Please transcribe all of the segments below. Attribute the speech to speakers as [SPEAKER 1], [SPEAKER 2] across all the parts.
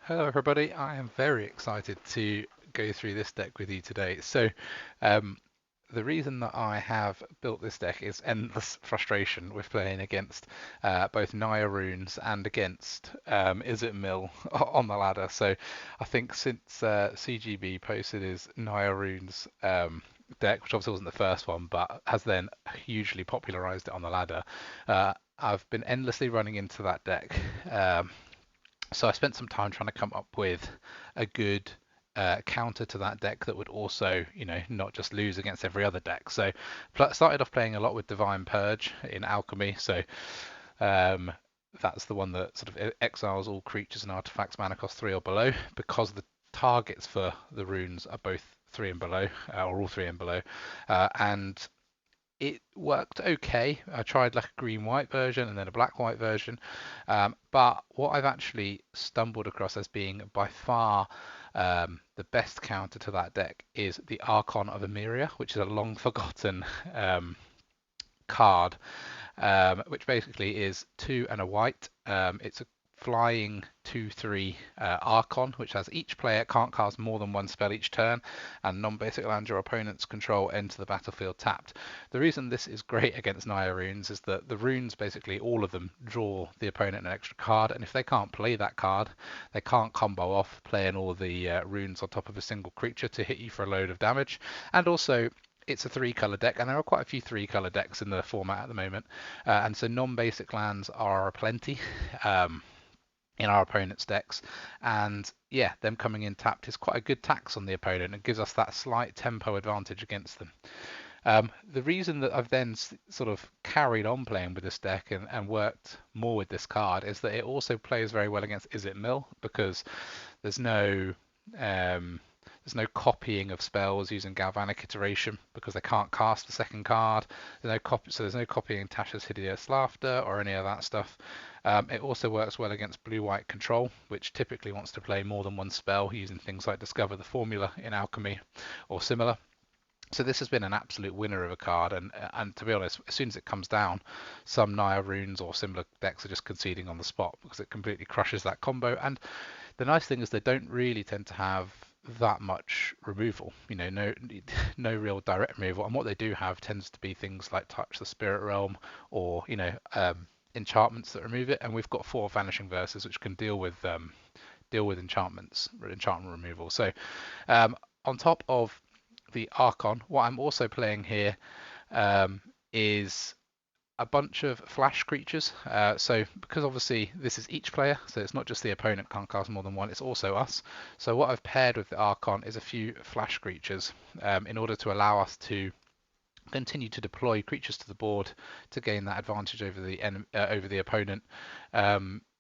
[SPEAKER 1] Hello everybody, I am very excited to go through this deck with you today. Um, the reason that I have built this deck is endless frustration with playing against both Naya Runes and against Izzet Mill on the ladder. So I think since CGB posted his Naya Runes deck, which obviously wasn't the first one, but has then hugely popularized it on the ladder, I've been endlessly running into that deck. So I spent some time trying to come up with a good counter to that deck that would also, not just lose against every other deck. So started off playing a lot with Divine Purge in Alchemy. So um, that's the one that sort of exiles all creatures and artifacts mana cost 3 or below, because the targets for the runes are both 3 and below, or all 3 and below. And it worked okay. I tried like a green white version and then a black white version. But what I've actually stumbled across as being by far the best counter to that deck is the Archon of Emeria, which is a long forgotten card, which basically is 2 and a white. It's a flying 2/3 Archon, which has each player can't cast more than one spell each turn, and non-basic land your opponent's control enter the battlefield tapped. The reason this is great against Naya Runes is that the runes, basically all of them, draw the opponent an extra card, and if they can't play that card, they can't combo off playing all the runes on top of a single creature to hit you for a load of damage. And also, it's a 3 color deck, and there are quite a few 3 color decks in the format at the moment, and so non-basic lands are plenty in our opponent's decks, and yeah, them coming in tapped is quite a good tax on the opponent and gives us that slight tempo advantage against them. The reason that I've then sort of carried on playing with this deck and worked more with this card is that it also plays very well against Izzet Mill, because there's no um, there's no copying of spells using Galvanic Iteration because they can't cast the second card. So there's no copying Tasha's Hideous Laughter or any of that stuff. It also works well against blue-white control, which typically wants to play more than one spell using things like Discover the Formula in Alchemy or similar. So this has been an absolute winner of a card, and to be honest, as soon as it comes down, some Naya Runes or similar decks are just conceding on the spot because it completely crushes that combo. And the nice thing is they don't really tend to have that much removal. No real direct removal. And what they do have tends to be things like Touch the Spirit Realm, or enchantments that remove it. And we've got 4 Vanishing Verses which can deal with enchantment removal. So on top of the Archon, what I'm also playing here is a bunch of flash creatures. So because obviously this is each player, so it's not just the opponent can't cast more than one, it's also us. So what I've paired with the Archon is a few flash creatures in order to allow us to continue to deploy creatures to the board to gain that advantage over the opponent.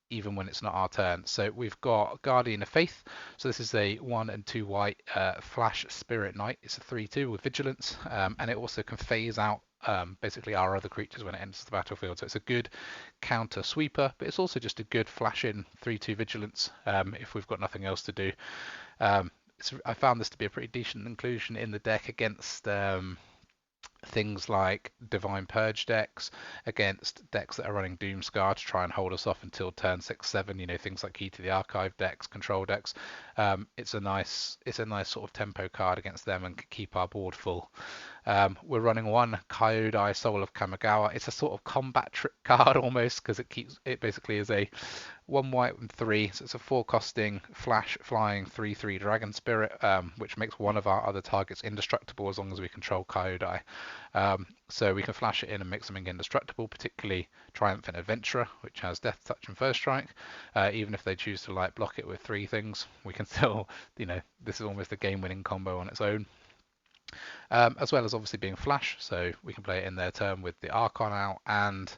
[SPEAKER 1] Even when it's not our turn. So we've got Guardian of Faith. So this is a 1 and 2 white flash Spirit Knight. It's a 3/2 with Vigilance, and it also can phase out basically our other creatures when it enters the battlefield. So it's a good counter sweeper, but it's also just a good flash in 3/2 Vigilance if we've got nothing else to do. I found this to be a pretty decent inclusion in the deck against things like Divine Purge decks, against decks that are running Doomscar to try and hold us off until turn 6-7. Things like Key to the Archive decks, control decks. It's a nice sort of tempo card against them and can keep our board full. We're running 1 Kyodai Soul of Kamigawa. It's a sort of combat trick card almost, because it basically is a 1 white and 3, so it's a 4 costing flash flying 3/3 Dragon Spirit, which makes one of our other targets indestructible as long as we control Kyodai. So we can flash it in and make something indestructible, particularly Triumphant Adventurer, which has Death Touch and First Strike. Even if they choose to block it with 3 things, we can still, this is almost a game-winning combo on its own. As well as obviously being flash, so we can play it in their turn with the Archon out. And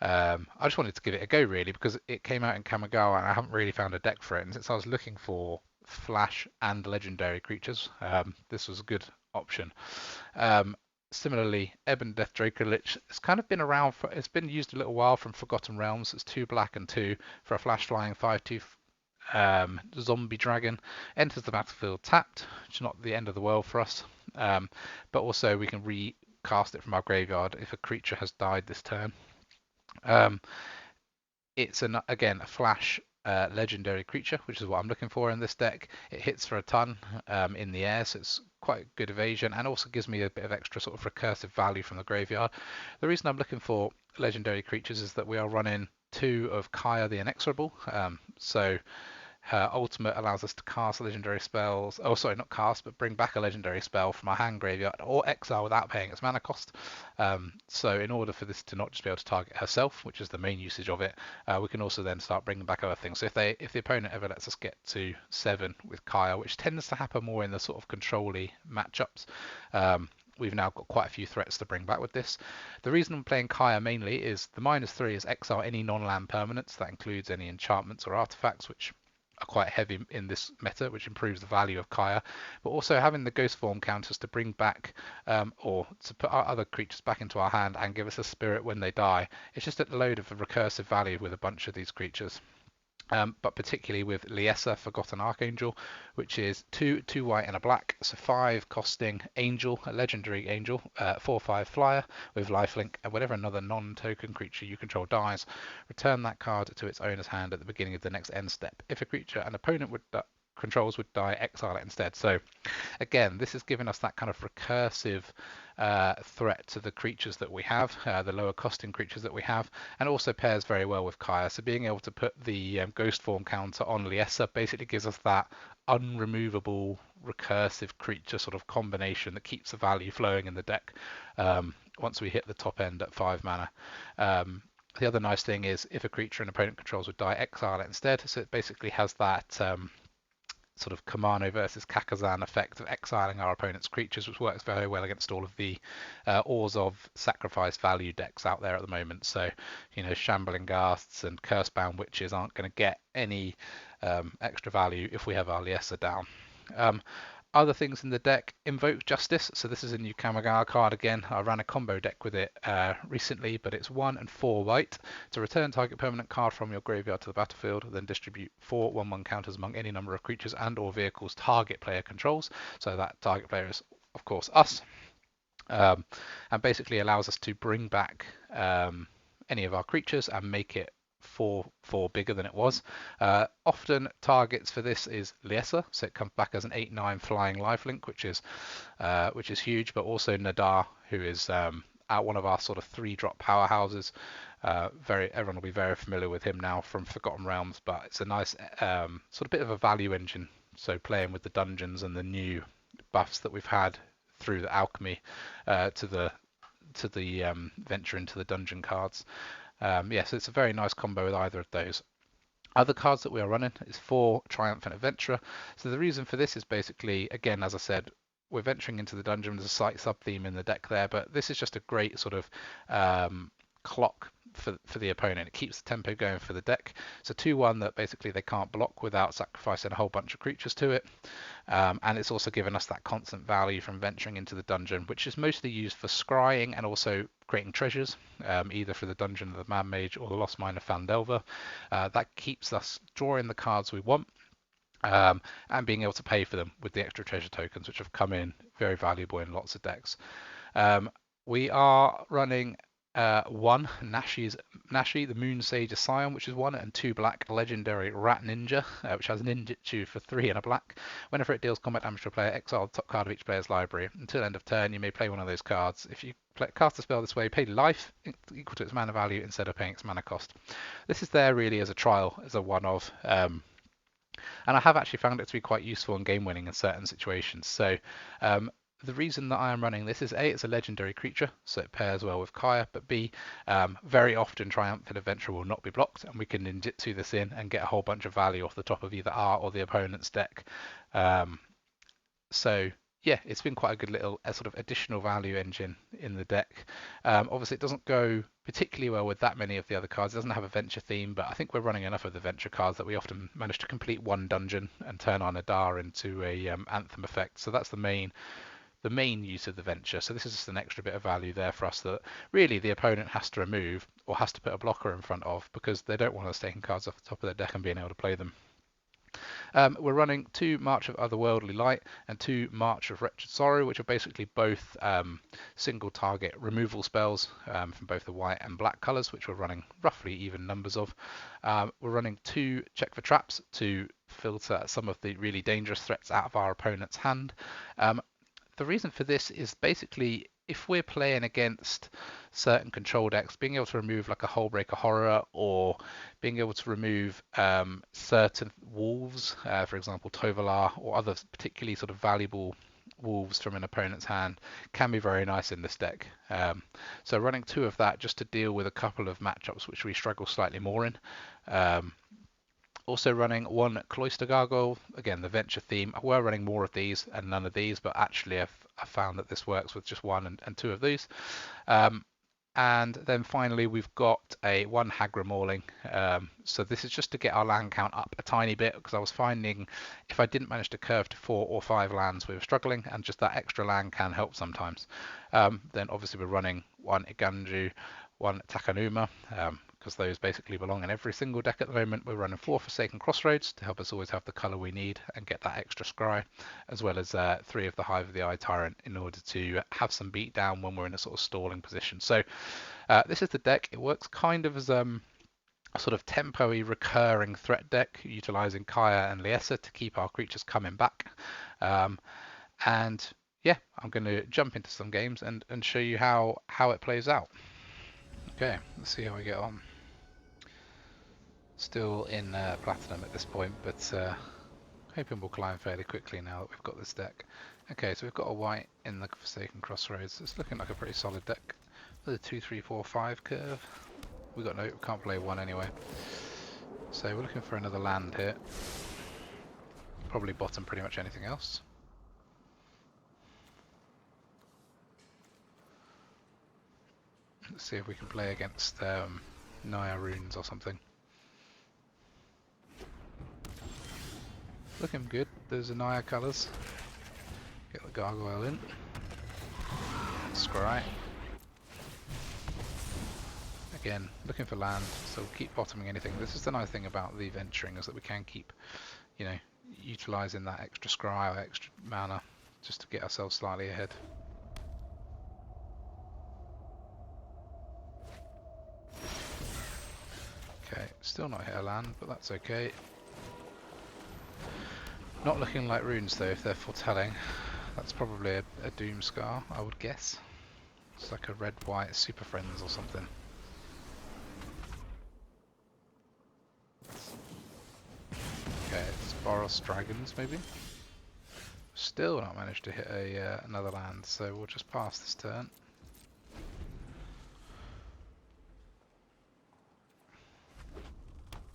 [SPEAKER 1] I just wanted to give it a go really, because it came out in Kamigawa and I haven't really found a deck for it. And since I was looking for flash and legendary creatures, this was a good option. Similarly, Ebon Death Dracolich, it's kind of been around it's been used a little while from Forgotten Realms. It's 2 black and 2 for a flash flying 5/2 zombie dragon. Enters the battlefield tapped, which is not the end of the world for us. But also we can recast it from our graveyard if a creature has died this turn. It's again a flash legendary creature, which is what I'm looking for in this deck. It hits for a ton in the air, so it's quite good evasion, and also gives me a bit of extra sort of recursive value from the graveyard. The reason I'm looking for legendary creatures is that we are running 2 of Kaya the Inexorable. So her ultimate allows us to cast legendary spells. Oh, sorry, not cast, but bring back a legendary spell from our hand graveyard or exile without paying its mana cost. So in order for this to not just be able to target herself, which is the main usage of it, we can also then start bringing back other things. So if the opponent ever lets us get to 7 with Kaya, which tends to happen more in the sort of control-y matchups, we've now got quite a few threats to bring back with this. The reason I'm playing Kaya mainly is the -3 is exile any non-land permanents. That includes any enchantments or artifacts, which are quite heavy in this meta, which improves the value of Kaya, but also having the ghost form counters to bring back or to put our other creatures back into our hand and give us a spirit when they die. It's just a load of recursive value with a bunch of these creatures. But particularly with Liesa, Forgotten Archangel, which is 2 white and a black, so 5 costing Angel, a legendary Angel, 4/5 flyer with lifelink, and whenever another non-token creature you control dies, return that card to its owner's hand at the beginning of the next end step. If a creature an opponent controls would die, exile it instead. So again, this is giving us that kind of recursive threat to the creatures that we have, the lower costing creatures that we have, and also pairs very well with Kaya. So being able to put the ghost form counter on Liesa basically gives us that unremovable recursive creature sort of combination that keeps the value flowing in the deck once we hit the top end at 5 mana. The other nice thing is if a creature an opponent controls would die, exile it instead. So it basically has that sort of Kamano versus Kakazan effect of exiling our opponent's creatures, which works very well against all of the Ores of sacrifice value decks out there at the moment. So, Shambling Ghasts and Cursebound Witches aren't going to get any extra value if we have our Liesa down. Other things in the deck, Invoke Justice. So this is a new Kamigawa card again. I ran a combo deck with it recently, but it's 1 and 4 white. To return target permanent card from your graveyard to the battlefield, then distribute 4 1/1 counters among any number of creatures and or vehicles target player controls. So that target player is, of course, us. And basically allows us to bring back any of our creatures and make it 4 bigger than it was. Often targets for this is Liesa, so it comes back as an 8/9 flying lifelink, which is huge, but also Nadar, who is one of our sort of 3-drop powerhouses. Everyone will be very familiar with him now from Forgotten Realms, but it's a nice sort of bit of a value engine. So playing with the dungeons and the new buffs that we've had through the Alchemy to the venture into the dungeon cards. So it's a very nice combo with either of those. Other cards that we are running is 4 Triumphant Adventurer. So the reason for this is basically, again, as I said, we're venturing into the dungeon. There's a slight sub-theme in the deck there, but this is just a great sort of clock for the opponent. It keeps the tempo going for the deck. So 2/1 that basically they can't block without sacrificing a whole bunch of creatures to it. And it's also given us that constant value from venturing into the dungeon, which is mostly used for scrying and also creating treasures, either for the Dungeon of the Man Mage or the Lost Mine of Fandelver. That keeps us drawing the cards we want. And being able to pay for them with the extra treasure tokens, which have come in very valuable in lots of decks. We are running 1 Nashi, the Moon Sage Scion, which is 1 and 2 black legendary Rat Ninja, which has ninjutsu for 3 and a black. Whenever it deals combat damage to a player, exile the top card of each player's library. Until end of turn, you may play one of those cards. If you cast a spell this way, pay life equal to its mana value instead of paying its mana cost. This is there really as a trial, as a one-of. And I have actually found it to be quite useful and game winning in certain situations. So the reason that I am running this is A, it's a legendary creature, so it pairs well with Kaya, but B, very often Triumphant Adventure will not be blocked, and we can ninjutsu this in and get a whole bunch of value off the top of either our or the opponent's deck. So yeah, it's been quite a good little sort of additional value engine in the deck. Obviously, it doesn't go particularly well with that many of the other cards. It doesn't have a venture theme, but I think we're running enough of the venture cards that we often manage to complete 1 dungeon and turn our Nadar into a Anthem effect. So that's the main use of the venture. So this is just an extra bit of value there for us that really the opponent has to remove or has to put a blocker in front of because they don't want us taking cards off the top of their deck and being able to play them. We're running 2 March of Otherworldly Light and 2 March of Wretched Sorrow, which are basically both single target removal spells from both the white and black colours, which we're running roughly even numbers of. We're running 2 Check for Traps to filter some of the really dangerous threats out of our opponent's hand. The reason for this is basically if we're playing against certain control decks, being able to remove like a Hullbreaker Horror or being able to remove certain wolves, for example Tovalar, or other particularly sort of valuable wolves from an opponent's hand can be very nice in this deck. So running 2 of that just to deal with a couple of matchups which we struggle slightly more in. Also running 1 Cloister Gargoyle, again the venture theme. We're running more of these and none of these, but actually I've found that this works with just 1 and 2 of these. And then finally we've got a 1 Hagra Mauling. So this is just to get our land count up a tiny bit, because I was finding if I didn't manage to curve to 4 or 5 lands we were struggling, and just that extra land can help sometimes. Then obviously we're running 1 Iganju, 1 Takanuma, because those basically belong in every single deck at the moment. We're running 4 Forsaken Crossroads to help us always have the colour we need and get that extra scry, as well as 3 of the Hive of the Eye Tyrant in order to have some beat down when we're in a sort of stalling position. So this is the deck. It works kind of as a sort of tempo-y recurring threat deck, utilising Kaya and Liesa to keep our creatures coming back. And yeah, I'm going to jump into some games and show you how it plays out. Okay, let's see how we get on. Still in Platinum at this point, but hoping we'll climb fairly quickly now that we've got this deck. Okay, so we've got a white in the Forsaken Crossroads. It's looking like a pretty solid deck. With a 2, 3, 4, 5 curve. We can't play 1 anyway. So we're looking for another land here. Probably bottom pretty much anything else. Let's see if we can play against Naya Runes or something. Looking good. There's the Naya colours. Get the Gargoyle in. Scry. Again, looking for land, so we'll keep bottoming anything. This is the nice thing about the venturing, is that we can keep, utilising that extra scry or extra mana just to get ourselves slightly ahead. Okay, still not hit a land, but that's okay. Not looking like runes though, if they're foretelling. That's probably a Doom Scar, I would guess. It's like a red-white Super Friends or something. Okay, it's Boros Dragons maybe. Still not managed to hit another land, so we'll just pass this turn.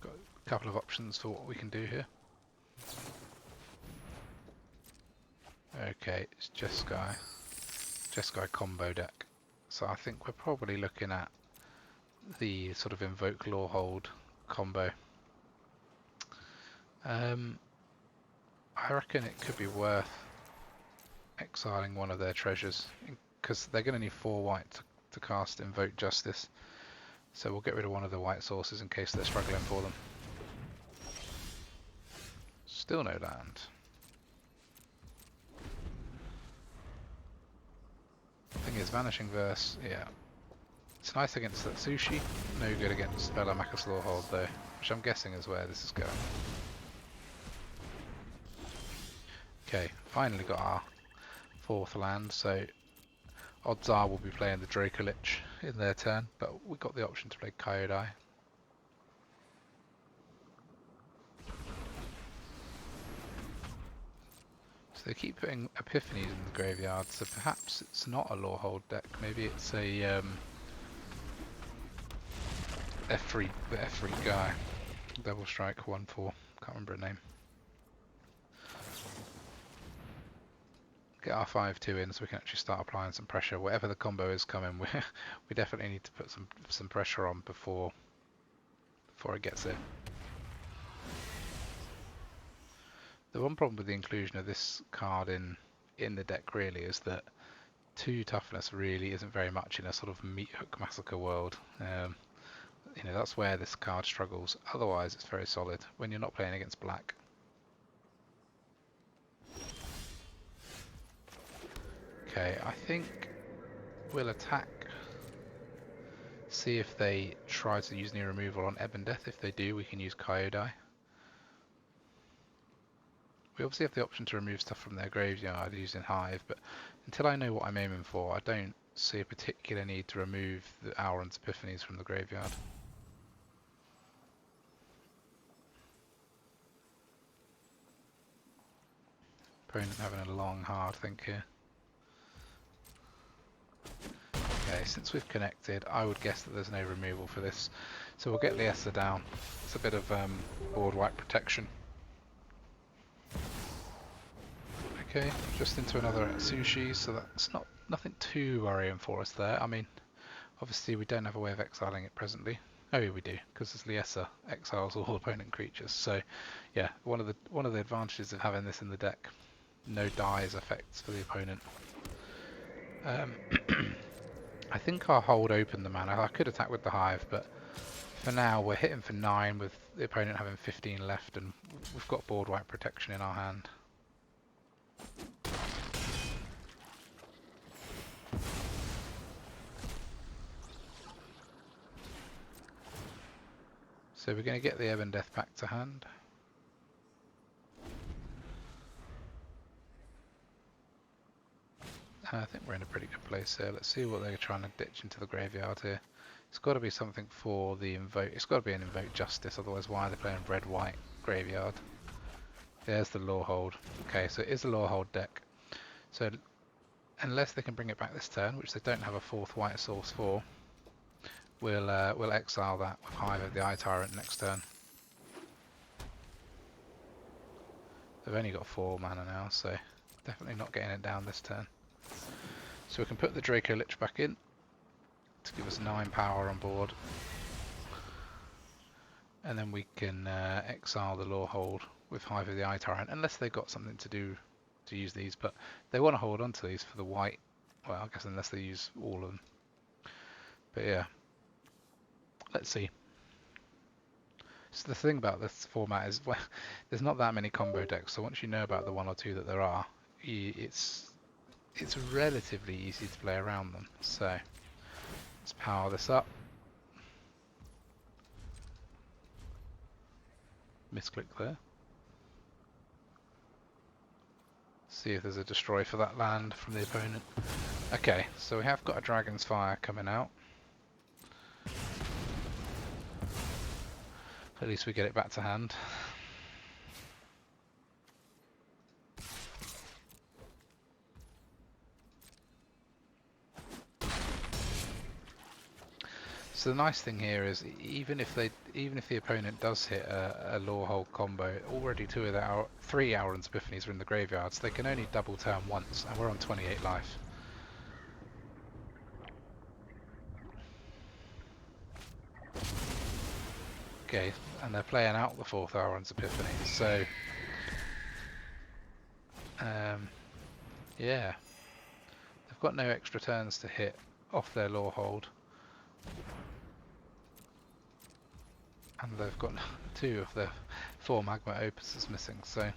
[SPEAKER 1] Got a couple of options for what we can do here. Okay, it's Jeskai combo deck. So I think we're probably looking at the sort of Invoke Lorehold combo. I reckon it could be worth exiling one of their treasures, because they're going to need 4 white to cast Invoke Justice. So we'll get rid of one of the white sources in case they're struggling for them. Still no land. Thing is, Vanishing Verse, yeah. It's nice against that Sushi, no good against Velomachus Lorehold though, which I'm guessing is where this is going. Okay, finally got our 4th land, so odds are we'll be playing the Dracolich in their turn, but we got the option to play Kyodai. So they keep putting Epiphanies in the graveyard, so perhaps it's not a Lorehold deck, maybe it's a F3 guy. Double Strike 1/4, can't remember her name. Get our 5/2 in so we can actually start applying some pressure. Whatever the combo is coming, we definitely need to put some pressure on before it gets there. The one problem with the inclusion of this card in the deck really is that 2 toughness really isn't very much in a sort of meat hook massacre world. That's where this card struggles. Otherwise, it's very solid when you're not playing against black. Okay, I think we'll attack. See if they try to use near removal on Ebb and Death. If they do, we can use Kyodai. We obviously have the option to remove stuff from their graveyard using Hive, but until I know what I'm aiming for, I don't see a particular need to remove the Auron's Epiphanies from the graveyard. Opponent having a long, hard think here. Okay, since we've connected, I would guess that there's no removal for this. So we'll get Liessa down. It's a bit of board wipe protection. Okay, just into another sushi, so that's nothing too worrying for us there. I mean, obviously we don't have a way of exiling it presently. Oh yeah, we do, because this Liessa exiles all opponent creatures. So yeah, one of the advantages of having this in the deck. No dies effects for the opponent. I think I'll hold open the mana. I could attack with the Hive, but for now we're hitting for 9 with the opponent having 15 left, and we've got board wipe protection in our hand. So we're going to get the Ebb and Death back to hand. I think we're in a pretty good place here. Let's see what they're trying to ditch into the graveyard here. It's got to be something for the invoke. It's got to be an invoke justice, otherwise why are they playing red-white graveyard? There's the Lorehold. Okay, so it is a Lorehold deck. So unless they can bring it back this turn, which they don't have a 4th white source for, we'll exile that with Hive at the Eye Tyrant next turn. They've only got 4 mana now, so definitely not getting it down this turn. So we can put the Draco Lich back in to give us 9 power on board. And then we can exile the Lorehold with Hive of the Eye Tyrant, unless they've got something to do to use these, but they want to hold on to these for the white. Well, I guess unless they use all of them. But yeah, let's see. So the thing about this format is, well, there's not that many combo decks, so once you know about the 1 or 2 that there are, it's relatively easy to play around them. So let's power this up. Misclick there. See if there's a destroy for that land from the opponent. Okay, so we have got a Dragon's Fire coming out. At least we get it back to hand. So the nice thing here is even if the opponent does hit a Lorehold combo, already 3 Auron's Epiphanies are in the graveyard, so they can only double turn once, and we're on 28 life. Okay, and they're playing out the 4th Auron's Epiphany, so yeah, they've got no extra turns to hit off their Lorehold. And they've got 2 of their 4 Magma Opuses missing, so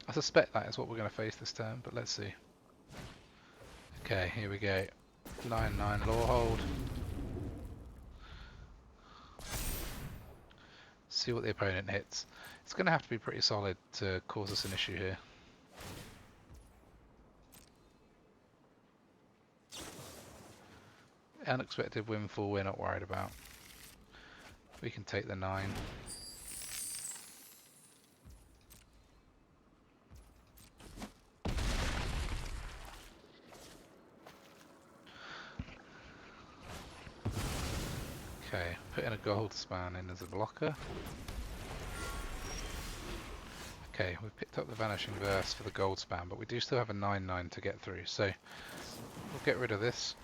[SPEAKER 1] I suspect that is what we're going to face this turn, but let's see. Okay, here we go. 9/9 Lorehold. See what the opponent hits. It's going to have to be pretty solid to cause us an issue here. Unexpected windfall we're not worried about. We can take the 9. Okay, putting a gold span in as a blocker. Okay, we've picked up the Vanishing Verse for the gold span, but we do still have a 9/9 to get through, so we'll get rid of this.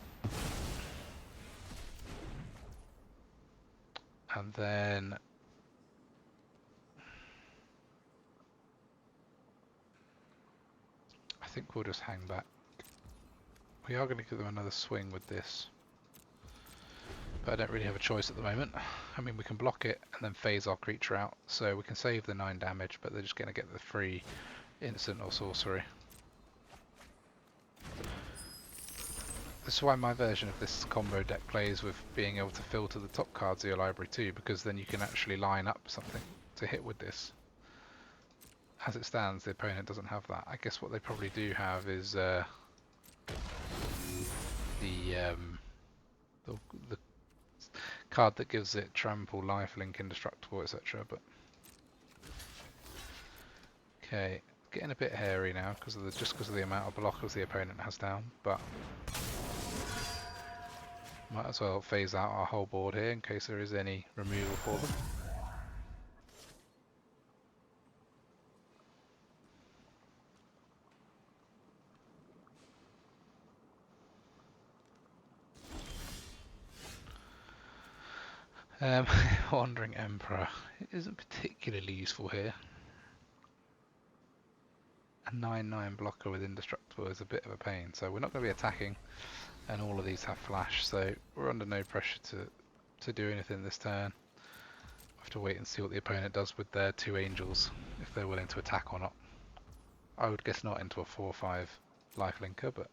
[SPEAKER 1] And then I think we'll just hang back. We are going to give them another swing with this, but I don't really have a choice at the moment. I mean, we can block it and then phase our creature out, so we can save the 9 damage, but they're just going to get the free instant or sorcery. This is why my version of this combo deck plays with being able to filter the top cards of your library too, because then you can actually line up something to hit with this. As it stands, the opponent doesn't have that. I guess what they probably do have is the card that gives it trample, lifelink, indestructible, etc. But okay, getting a bit hairy now because of just because of the amount of blockers the opponent has down. But might as well phase out our whole board here in case there is any removal for them. Wandering Emperor, it isn't particularly useful here. A 9/9 blocker with indestructible is a bit of a pain, so we're not going to be attacking, and all of these have flash, so we're under no pressure to do anything this turn. We'll have to wait and see what the opponent does with their 2 angels, if they're willing to attack or not. I would guess not into a 4/5 lifelinker, but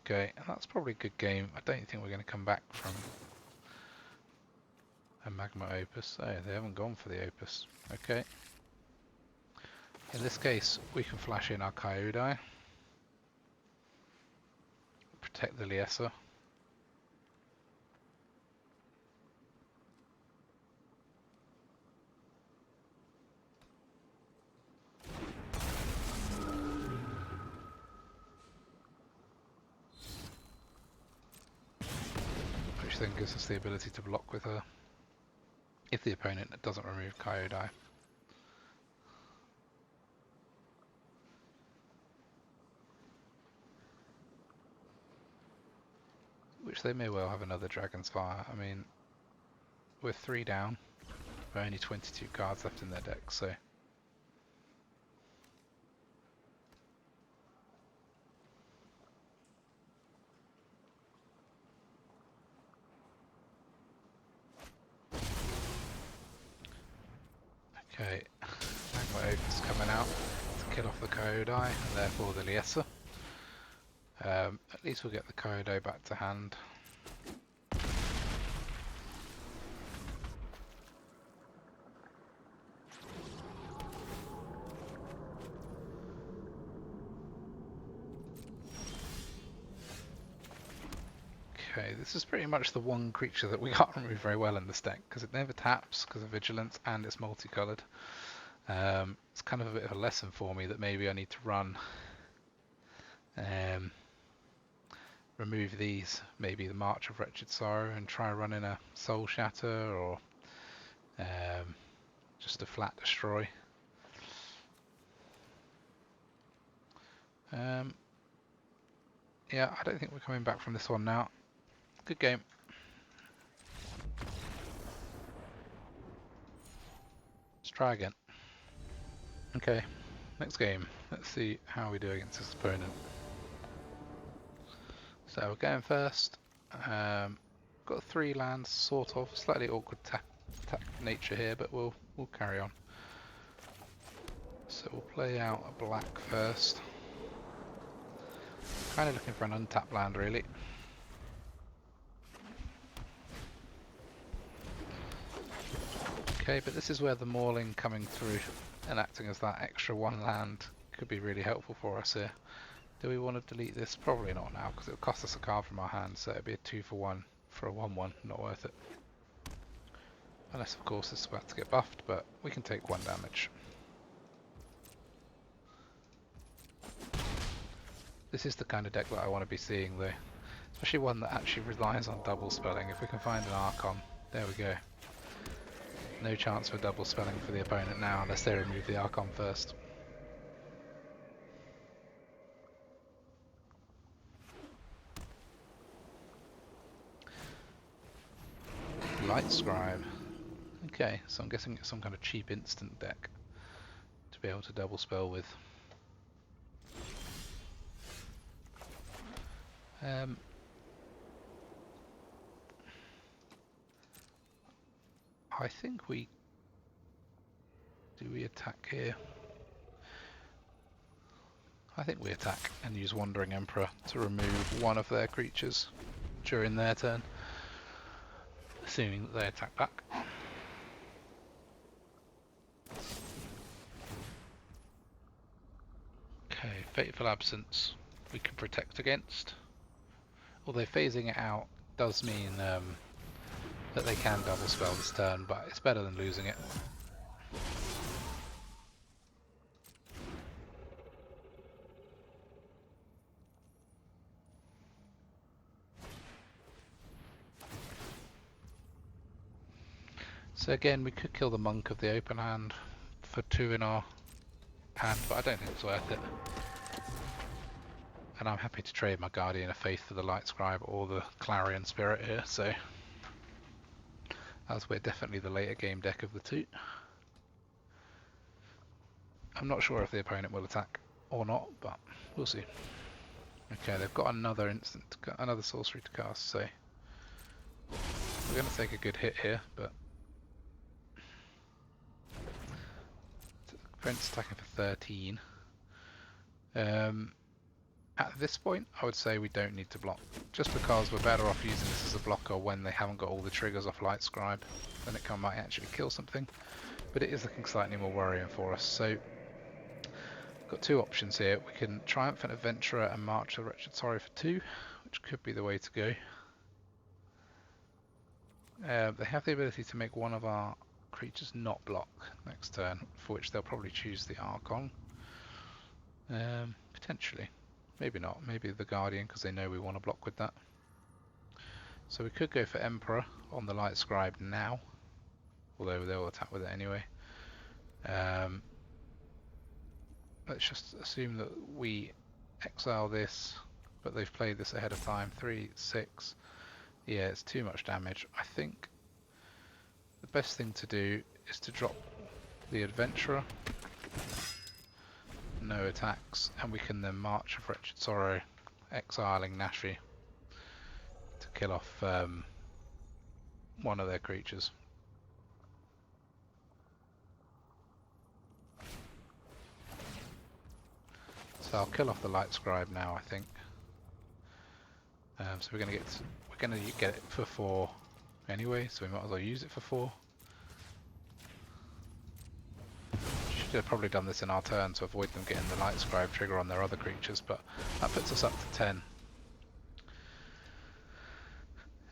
[SPEAKER 1] okay, and that's probably a good game. I don't think we're going to come back from a Magma Opus. Oh, they haven't gone for the Opus. Okay. In this case, we can flash in our Kyodai, protect the Liesa. Which then gives us the ability to block with her if the opponent doesn't remove Kyodai. Which they may well have another Dragon's Fire. I mean, we're 3 down, with only 22 cards left in their deck, so okay, Magma Opus coming out to kill off the Kyodai and therefore the Liesa. At least we'll get the Kyodai back to hand. Okay, this is pretty much the one creature that we can't remove very well in this deck because it never taps because of vigilance and it's multicolored. It's kind of a bit of a lesson for me that maybe I need to run remove these, maybe the March of Wretched Sorrow, and try running a Soul Shatter or just a flat destroy. Yeah, I don't think we're coming back from this one now. Good game. Let's try again. Okay, next game. Let's see how we do against this opponent. So we're going first. Got 3 lands, sort of. Slightly awkward nature here, but we'll carry on. So we'll play out a black first. Kind of looking for an untapped land, really. Okay, but this is where the mauling coming through and acting as that extra 1 land could be really helpful for us here. Do we want to delete this? Probably not now, because it'll cost us a card from our hand, so it'll be a 2 for 1 for a 1/1, not worth it. Unless, of course, this is about to get buffed, but we can take 1 damage. This is the kind of deck that I want to be seeing, though. Especially one that actually relies on double spelling. If we can find an Archon, there we go. No chance for double spelling for the opponent now, unless they remove the Archon first. Light Scribe. Okay, so I'm guessing it's some kind of cheap instant deck to be able to double spell with. I think we... Do we attack here? I think we attack and use Wandering Emperor to remove one of their creatures during their turn, assuming that they attack back. Okay, Fateful Absence we can protect against, although phasing it out does mean that they can double spell this turn, but it's better than losing it. So again, we could kill the Monk of the open hand for 2 in our hand, but I don't think it's worth it. And I'm happy to trade my Guardian of Faith for the Light Scribe or the Clarion Spirit here, so as we're definitely the later game deck of the two. I'm not sure if the opponent will attack or not, but we'll see. Okay, they've got another another sorcery to cast, so we're going to take a good hit here, but Prince attacking for 13. At this point, I would say we don't need to block, just because we're better off using this as a blocker when they haven't got all the triggers off Light Scribe, then it might actually kill something. But it is looking slightly more worrying for us. So, we've got 2 options here. We can Triumphant Adventurer and March the Wretched Sorrow for 2, which could be the way to go. They have the ability to make one of our creatures not block next turn, for which they'll probably choose the Archon. Potentially. Maybe not. Maybe the Guardian, because they know we want to block with that. So we could go for Emperor on the Light Scribe now, although they'll attack with it anyway. Let's just assume that we exile this, but they've played this ahead of time. 3, 6. Yeah, it's too much damage. I think the best thing to do is to drop the Adventurer. No attacks, and we can then March of Wretched Sorrow, exiling Nashi to kill off one of their creatures. So I'll kill off the Light Scribe now, I think. So we're gonna get it for 4 anyway, so we might as well use it for 4. Should have probably done this in our turn to avoid them getting the Light Scribe trigger on their other creatures, but that puts us up to 10.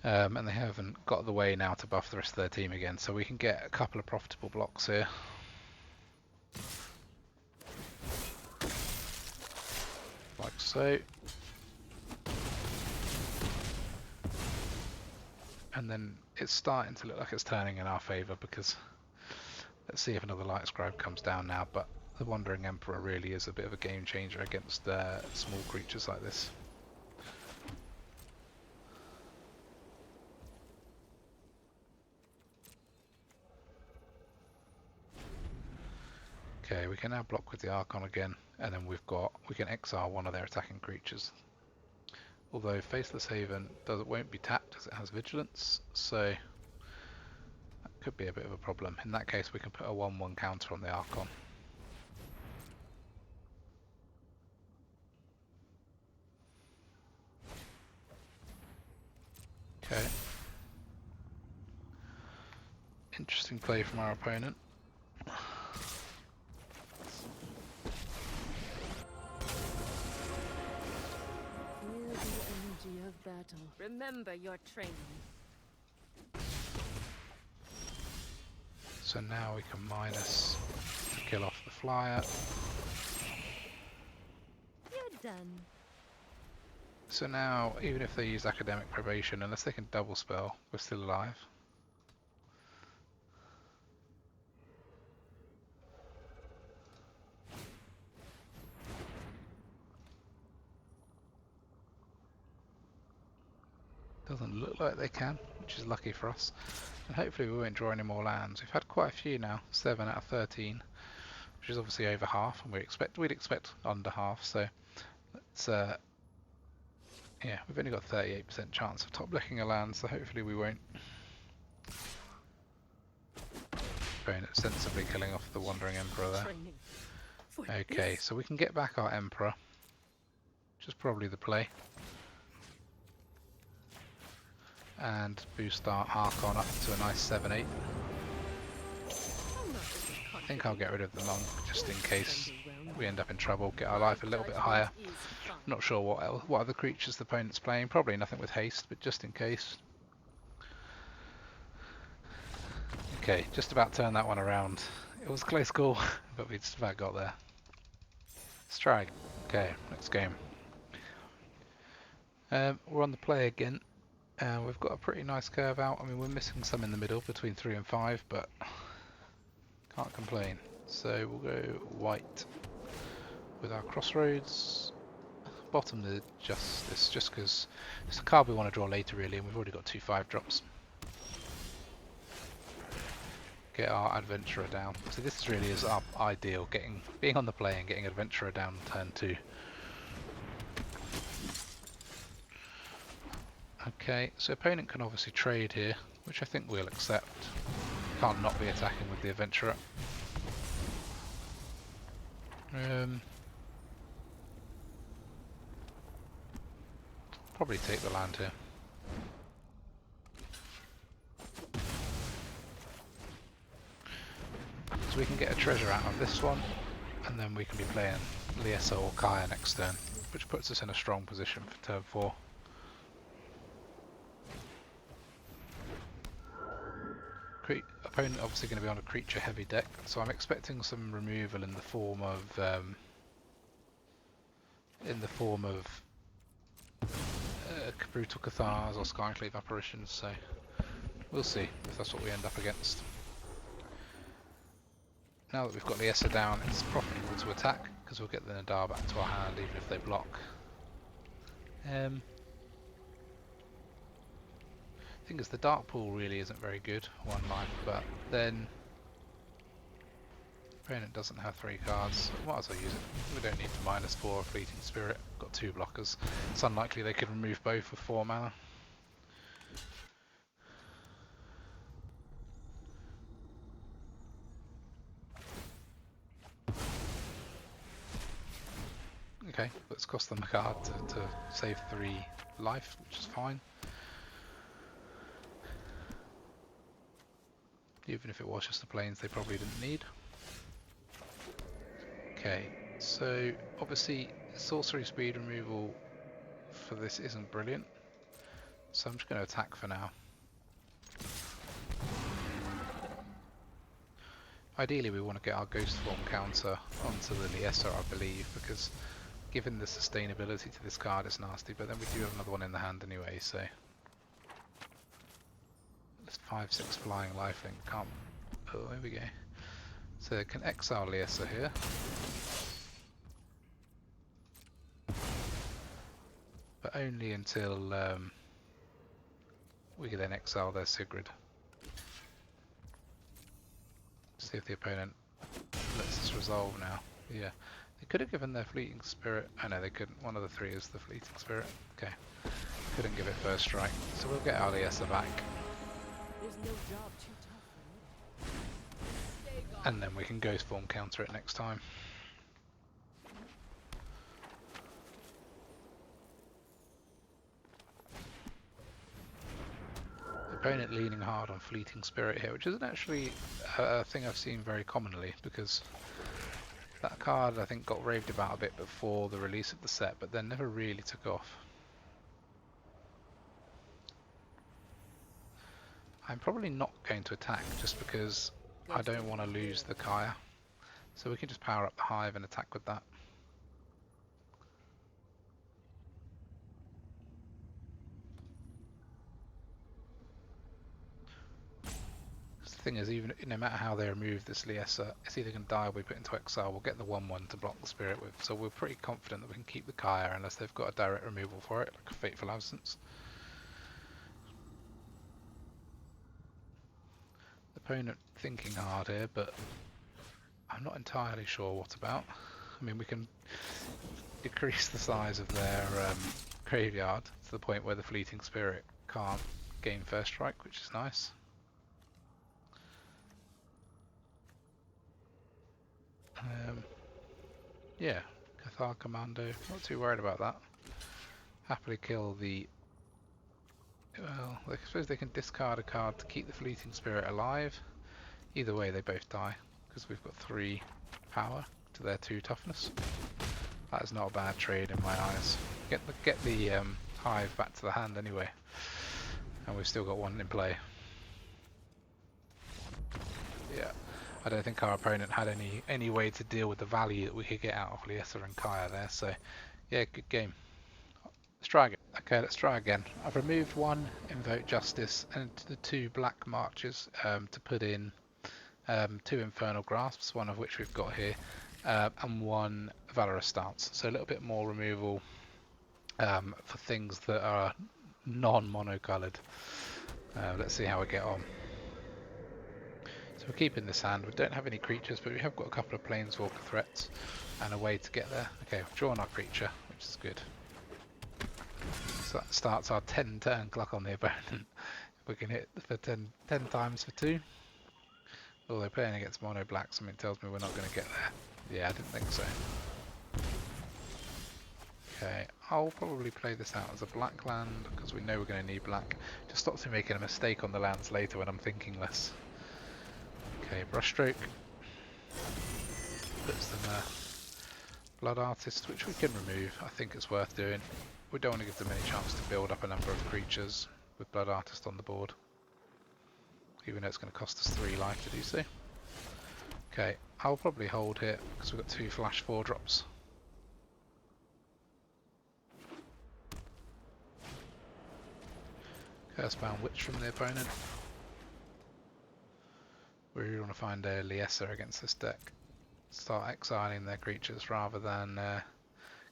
[SPEAKER 1] And they haven't got the way now to buff the rest of their team again, so we can get a couple of profitable blocks here. Like so. And then it's starting to look like it's turning in our favour, because let's see if another Light Scribe comes down now, but the Wandering Emperor really is a bit of a game changer against small creatures like this. Okay, we can now block with the Archon again, and then we can exile one of their attacking creatures. Although Faceless Haven won't be tapped as it has Vigilance, so that could be a bit of a problem. In that case, we can put a 1/1 counter on the Archon. Okay. Interesting play from our opponent.
[SPEAKER 2] Battle. Remember your training.
[SPEAKER 1] So now we can minus to kill off the flyer.
[SPEAKER 2] You're done.
[SPEAKER 1] So now, even if they use Academic Probation, unless they can double spell, we're still alive. Doesn't look like they can, which is lucky for us. And hopefully we won't draw any more lands. We've had quite a few now, 7 out of 13, which is obviously over half, and we'd expect under half. So let's, yeah, we've only got 38% chance of top decking a land, so hopefully we won't. Opponent sensibly killing off the Wandering Emperor there.
[SPEAKER 2] Training. For
[SPEAKER 1] Okay,
[SPEAKER 2] this.
[SPEAKER 1] so we can get back our Emperor, which is probably the play. And boost our Archon up to a nice 7-8. I think I'll get rid of the Monk just in case we end up in trouble, get our life a little bit higher. Not sure what other creatures the opponent's playing, probably nothing with haste, but just in case. Okay, just about turned that one around. It was a close call, but we just about got there. Strike. Okay, next game. We're on the play again. We've got a pretty nice curve out. I mean, we're missing some in the middle between 3 and 5, but can't complain. So we'll go white with our crossroads. Bottom the justice, just because it's a card we want to draw later, really, and we've already got 2 5-drops. Get our adventurer down. So this really is our ideal, being on the play and getting adventurer down turn 2. Okay, so opponent can obviously trade here, which I think we'll accept. Can't not be attacking with the adventurer. Probably take the land here. So we can get a treasure out of this one, and then we can be playing Liesa or Kaya next turn, which puts us in a strong position for turn 4. Opponent obviously going to be on a creature heavy deck, so I'm expecting some removal in the form of Brutal Cathars or Skyclave Apparitions, so we'll see if that's what we end up against. Now that we've got Liesa down, it's profitable to attack, because we'll get the Nadar back to our hand even if they block. Thing is, the Dark Pool really isn't very good, 1 life, but then opponent doesn't have 3 cards, might as well use it. We don't need to -4 a Fleeting Spirit, got 2 blockers. It's unlikely they could remove both with 4 mana. Okay, let's cost them a card to save 3 life, which is fine. Even if it was just the planes they probably didn't need. Okay, so obviously sorcery speed removal for this isn't brilliant, so I'm just going to attack for now. Ideally we want to get our Ghost Form counter onto the Liesa, I believe, because given the sustainability to this card it's nasty, but then we do have another one in the hand anyway, so... 5/6 flying lifelink, can't... Oh, there we go. So I can exile Liesa here. But only until we can then exile their Sigrid. See if the opponent lets us resolve now. Yeah, they could have given their Fleeting Spirit. Oh no, they couldn't. One of the 3 is the Fleeting Spirit. Okay, couldn't give it first strike. So we'll get our Liesa back.
[SPEAKER 2] There's no job too tough for me.
[SPEAKER 1] And then we can Ghost Form counter it next time. Opponent leaning hard on Fleeting Spirit here, which isn't actually a thing I've seen very commonly, because that card I think got raved about a bit before the release of the set, but then never really took off. I'm probably not going to attack just because I don't want to lose the Kaya, so we can just power up the Hive and attack with that. The thing is, even no matter how they remove this Liesa, it's either going to die or we put into exile. We'll get the 1/1 to block the Spirit with, so we're pretty confident that we can keep the Kaya unless they've got a direct removal for it, like a Fateful Absence. The opponent thinking hard here, but I'm not entirely sure what about. I mean, we can decrease the size of their graveyard to the point where the Fleeting Spirit can't gain first strike, which is nice. Yeah, Cathar Commando, not too worried about that. Happily kill the... Well, I suppose they can discard a card to keep the Fleeting Spirit alive. Either way, they both die, because we've got 3 power to their 2 toughness. That is not a bad trade in my eyes. Get the hive back to the hand anyway, and we've still got 1 in play. Yeah, I don't think our opponent had any way to deal with the value that we could get out of Liesa and Kaya there. So, yeah, good game. Let's try again. Okay, let's try again. I've removed 1 Invoke Justice and the 2 Black Marches to put in 2 Infernal Grasps, one of which we've got here, and 1 Valorous Stance. So a little bit more removal for things that are non-mono-coloured. Let's see how we get on. So we're keeping this hand. We don't have any creatures, but we have got a couple of Planeswalker threats and a way to get there. Okay, we've drawn our creature, which is good. So that starts our 10 turn clock on the opponent. We can hit for 10 times for 2. Although playing against mono black, something tells me we're not going to get there. Yeah, I didn't think so. Okay, I'll probably play this out as a black land because we know we're going to need black. Just stops me making a mistake on the lands later when I'm thinking less. Okay, brushstroke. Puts them there. Blood Artist, which we can remove. I think it's worth doing. We don't want to give them any chance to build up a number of creatures with Blood Artist on the board. Even though it's going to cost us 3 life to do so. Okay, I'll probably hold here because we've got 2 flash 4-drops. Cursebound Witch from the opponent. We really want to find a Liesa against this deck. Start exiling their creatures rather than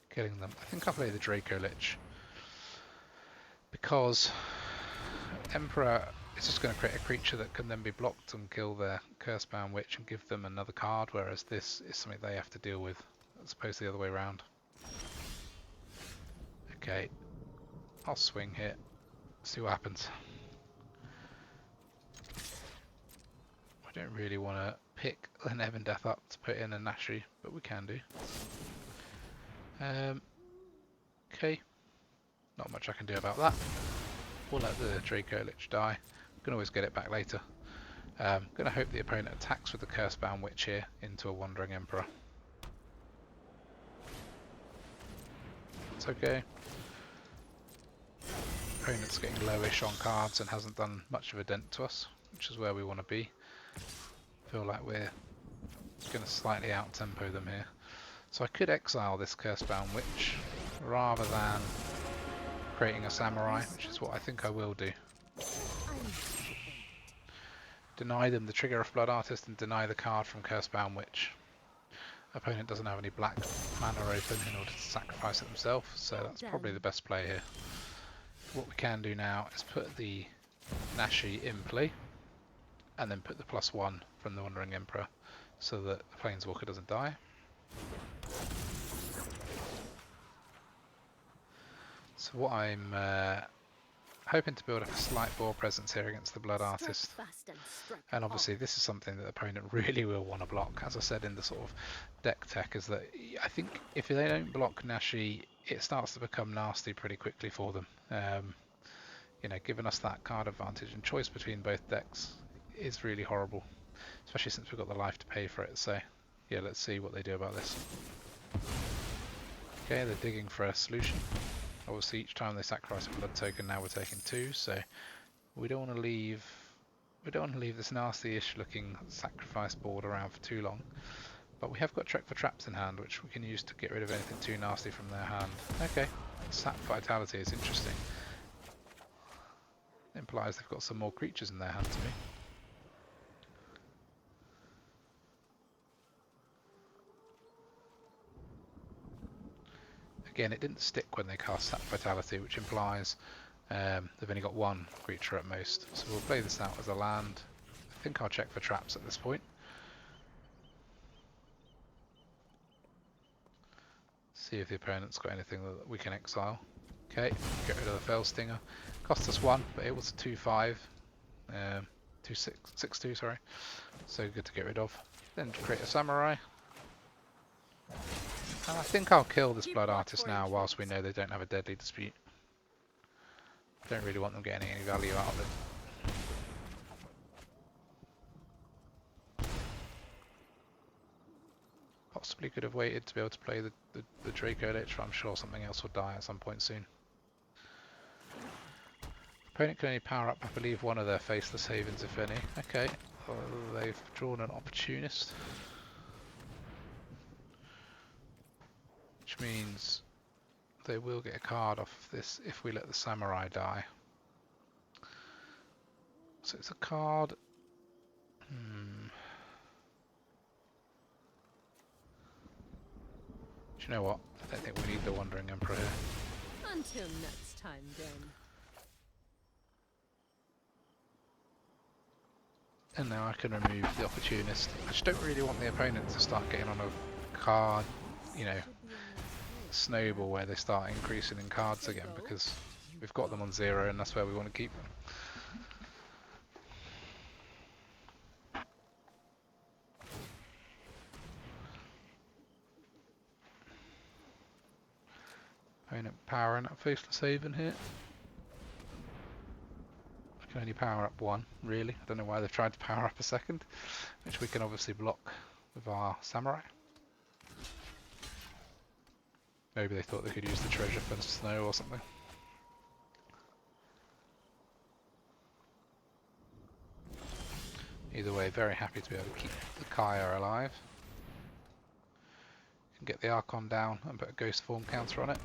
[SPEAKER 1] killing them. I think I'll play the Draco Lich because Emperor is just going to create a creature that can then be blocked and kill their Cursebound Witch and give them another card, whereas this is something they have to deal with as opposed to the other way around. Okay, I'll swing here, see what happens. I don't really want to pick an Evan Death up to put in a Nashi, but we can do. Okay, not much I can do about that. We'll let the Draco Lich die. We can always get it back later. Going to hope the opponent attacks with the Cursebound Witch here into a Wandering Emperor. It's okay. Opponent's getting lowish on cards and hasn't done much of a dent to us, which is where we want to be. Feel like we're going to slightly out-tempo them here. So I could exile this Cursebound Witch rather than creating a Samurai, which is what I think I will do. Deny them the trigger of Blood Artist and deny the card from Cursebound Witch. Opponent doesn't have any black mana open in order to sacrifice it themselves, so that's probably the best play here. What we can do now is put the Nashi in play and then put the +1 from the Wandering Emperor so that the Planeswalker doesn't die. So what I'm hoping to build up a slight ball presence here against the Blood Artist. And obviously this is something that the opponent really will want to block. As I said in the sort of deck tech, is that I think if they don't block Nashi, it starts to become nasty pretty quickly for them. You know, giving us that card advantage and choice between both decks is really horrible, especially since we've got the life to pay for it. So yeah, let's see what they do about this. Okay, they're digging for a solution. Obviously each time they sacrifice a blood token, now we're taking 2, so we don't want to leave this nasty-ish looking sacrifice board around for too long. But we have got Trek for Traps in hand, which we can use to get rid of anything too nasty from their hand. Okay, Sap Vitality is interesting. It implies they've got some more creatures in their hand to me. Again, it didn't stick when they cast Sap Vitality, which implies they've only got 1 creature at most. So we'll play this out as a land. I think I'll check for traps at this point. See if the opponent's got anything that we can exile. Okay, get rid of the Fell Stinger. Cost us 1, but it was a 2/5. 6/2, sorry. So good to get rid of. Then create a Samurai. And I think I'll kill this
[SPEAKER 2] Keep
[SPEAKER 1] Blood
[SPEAKER 2] watch
[SPEAKER 1] Artist
[SPEAKER 2] for
[SPEAKER 1] now whilst we
[SPEAKER 2] intruders.
[SPEAKER 1] know they don't have a deadly dispute. Don't really want them getting any value out of it. Possibly could have waited to be able to play the Draco Lich, but I'm sure something else will die at some point soon. Opponent can only power up, I believe, one of their Faceless Havens, if any. Okay, well, they've drawn an Opportunist. Which means they will get a card off of this if we let the Samurai die. So it's a card... Do you know what? I don't think we need the Wandering Emperor here.
[SPEAKER 2] Until next time, then.
[SPEAKER 1] And now I can remove the Opportunist. I just don't really want the opponent to start getting on a card, you know,
[SPEAKER 2] Should be a nice
[SPEAKER 1] snowball where they start increasing in cards again, because we've got them on 0 and that's where we want to keep them. Opponent powering up Faceless Haven here. I can only power up one, really. I don't know why they've tried to power up a second, which we can obviously block with our Samurai. Maybe they thought they could use the treasure for the snow or something. Either way, very happy to be able to keep the Kaya alive. Can get the Archon down and put a Ghost Form counter on it,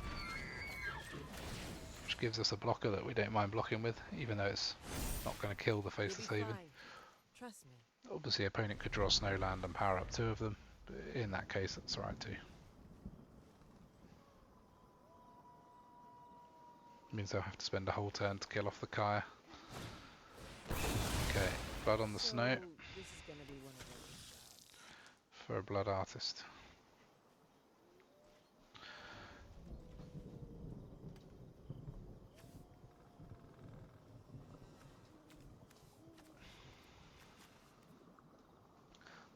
[SPEAKER 1] which gives us a blocker that we don't mind blocking with, even though it's not going to kill the Faceless Haven.
[SPEAKER 2] Trust me.
[SPEAKER 1] Obviously, opponent could draw Snowland and power up 2 of them, but in that case, that's alright too. Means they'll have to spend a whole turn to kill off the Kaya. Okay, Blood on the Snow
[SPEAKER 2] This is gonna be one of those.
[SPEAKER 1] for a Blood Artist.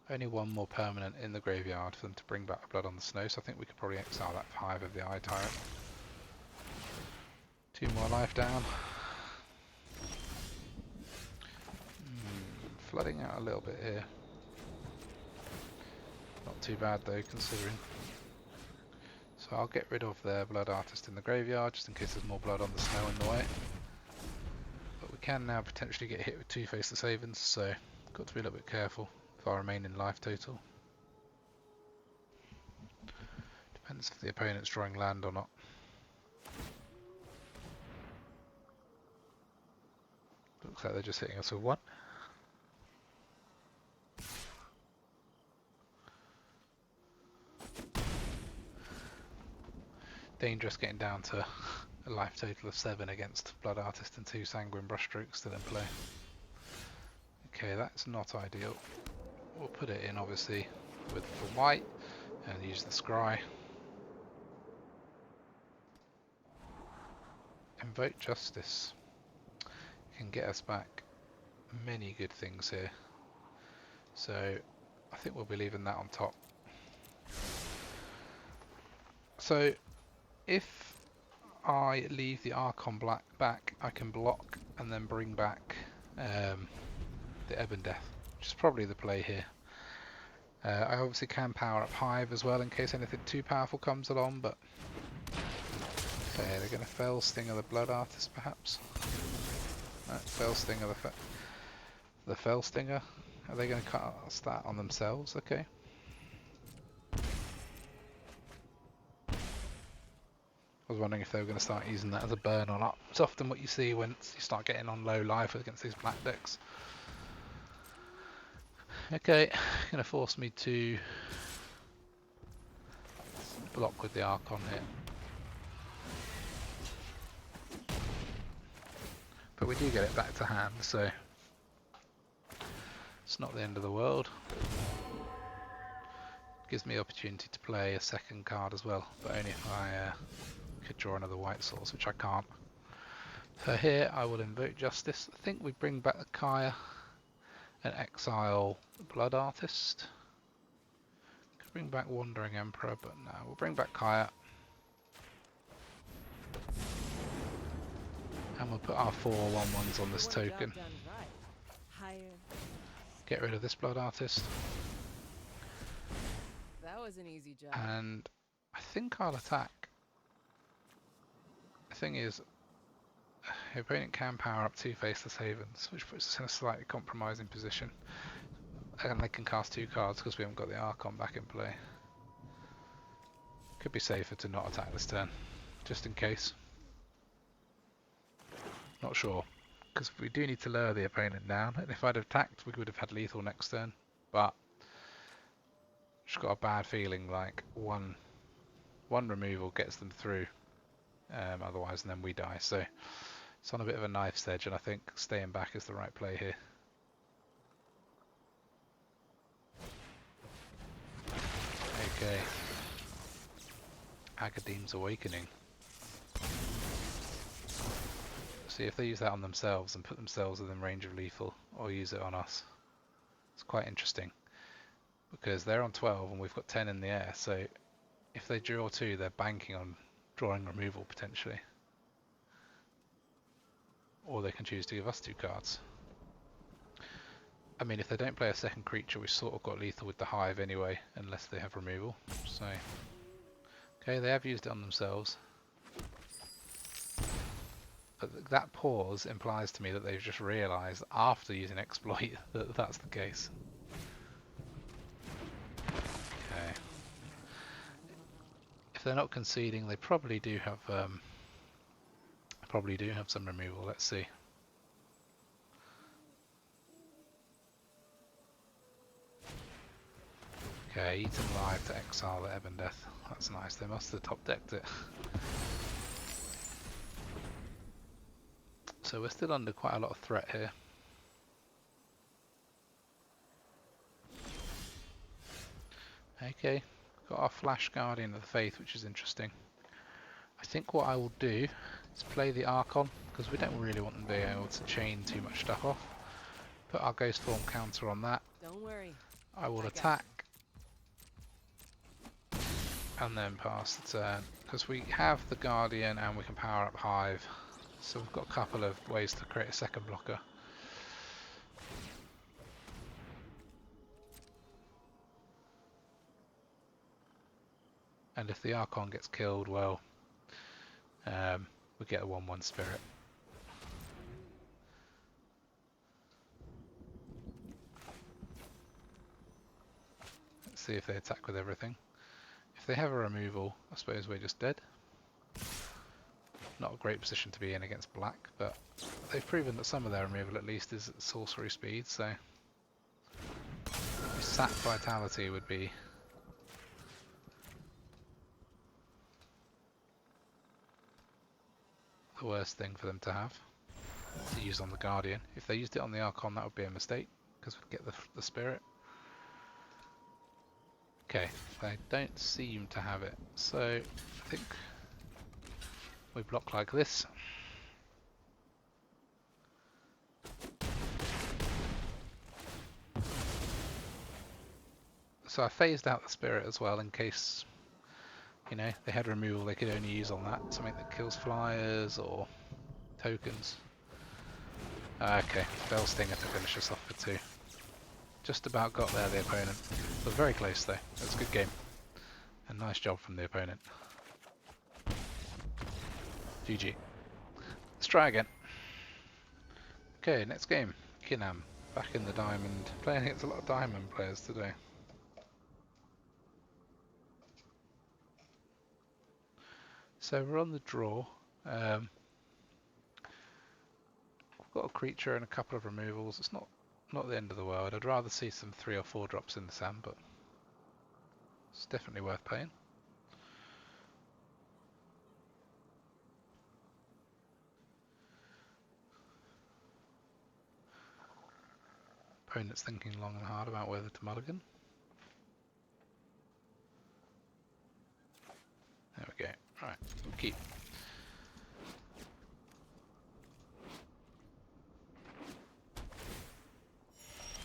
[SPEAKER 1] Only one more permanent in the graveyard for them to bring back Blood on the Snow, so I think we could probably exile that 5 of the Eye Tyrant. 2 more life down. Flooding out a little bit here. Not too bad though, considering. So I'll get rid of their Blood Artist in the graveyard, just in case there's more blood on the snow in the way. But we can now potentially get hit with 2 Faceless Havens, so got to be a little bit careful with our remaining life total. Depends if the opponent's drawing land or not. Looks like they're just hitting us with 1. Dangerous getting down to a life total of 7 against Blood Artist and 2 Sanguine Brushstrokes still in play. Okay, that's not ideal. We'll put it in obviously with the white and use the scry. Invoke Justice can get us back many good things here. So I think we'll be leaving that on top. So if I leave the Archon black back, I can block and then bring back the Ebon Death, which is probably the play here. I obviously can power up Hive as well in case anything too powerful comes along, but okay, they're going to Fell Stinger the Blood Artist perhaps. No, Fell Stinger the Fell Stinger. Are they going to cast that on themselves? Okay. I was wondering if they were going to start using that as a burn on up. It's often what you see once you start getting on low life against these black decks. Okay, going to force me to block with the Archon here. But we do get it back to hand, so it's not the end of the world. Gives me the opportunity to play a second card as well, but only if I could draw another white source, which I can't. So here I will invoke Justice. I think we bring back the Kaya and exile the Blood Artist. Bring back Wandering Emperor, but no, we'll bring back Kaya. And we'll put our 4 1/1s on this token. Get rid of this Blood Artist.
[SPEAKER 2] That was an easy job.
[SPEAKER 1] And I think I'll attack. The thing is, the opponent can power up 2 Faceless Havens, which puts us in a slightly compromising position. And they can cast 2 cards because we haven't got the Archon back in play. Could be safer to not attack this turn, just in case. Not sure, because we do need to lower the opponent down, and if I'd have attacked we would have had lethal next turn, but just got a bad feeling like one removal gets them through otherwise, and then we die, so it's on a bit of a knife's edge, and I think staying back is the right play here. Okay, Agadeem's Awakening. See if they use that on themselves and put themselves within range of lethal, or use it on us. It's quite interesting, because they're on 12 and we've got 10 in the air, so if they draw 2 they're banking on drawing removal potentially. Or they can choose to give us 2 cards. I mean, if they don't play a second creature, we've sort of got lethal with the Hive anyway, unless they have removal. So, okay, they have used it on themselves. But that pause implies to me that they've just realised after using exploit that that's the case. Okay. If they're not conceding, they probably do have some removal. Let's see. Okay, eaten live to exile the Ebon Death. That's nice. They must have top decked it. So we're still under quite a lot of threat here. Okay, got our Flash Guardian of the Faith, which is interesting. I think what I will do is play the Archon, because we don't really want them being able to chain too much stuff off. Put our Ghost Form counter on that.
[SPEAKER 2] Don't worry.
[SPEAKER 1] I will attack and then pass the turn, because we have the Guardian and we can power up Hive. So we've got a couple of ways to create a second blocker. And if the Archon gets killed, well, we get a 1/1 Spirit. Let's see if they attack with everything. If they have a removal, I suppose we're just dead. Not a great position to be in against black, but they've proven that some of their removal at least is at sorcery speed, so Sac Vitality would be the worst thing for them to have to use on the Guardian. If they used it on the Archon, that would be a mistake, because we'd get the Spirit. Okay, they don't seem to have it, so I think we block like this. So I phased out the Spirit as well in case, you know, they had removal they could only use on that. Something that kills flyers or tokens. Okay, Bell Stinger to finish us off for 2. Just about got there, the opponent. It was very close though. It was a good game. And nice job from the opponent. GG. Let's try again. Okay, next game. Kinam. Back in the Diamond. Playing against a lot of Diamond players today. So we're on the draw. We've got a creature and a couple of removals. It's not the end of the world. I'd rather see some 3 or 4 drops in the sand, but it's definitely worth paying. Opponent's thinking long and hard about whether to mulligan. There we go. Right, we'll keep.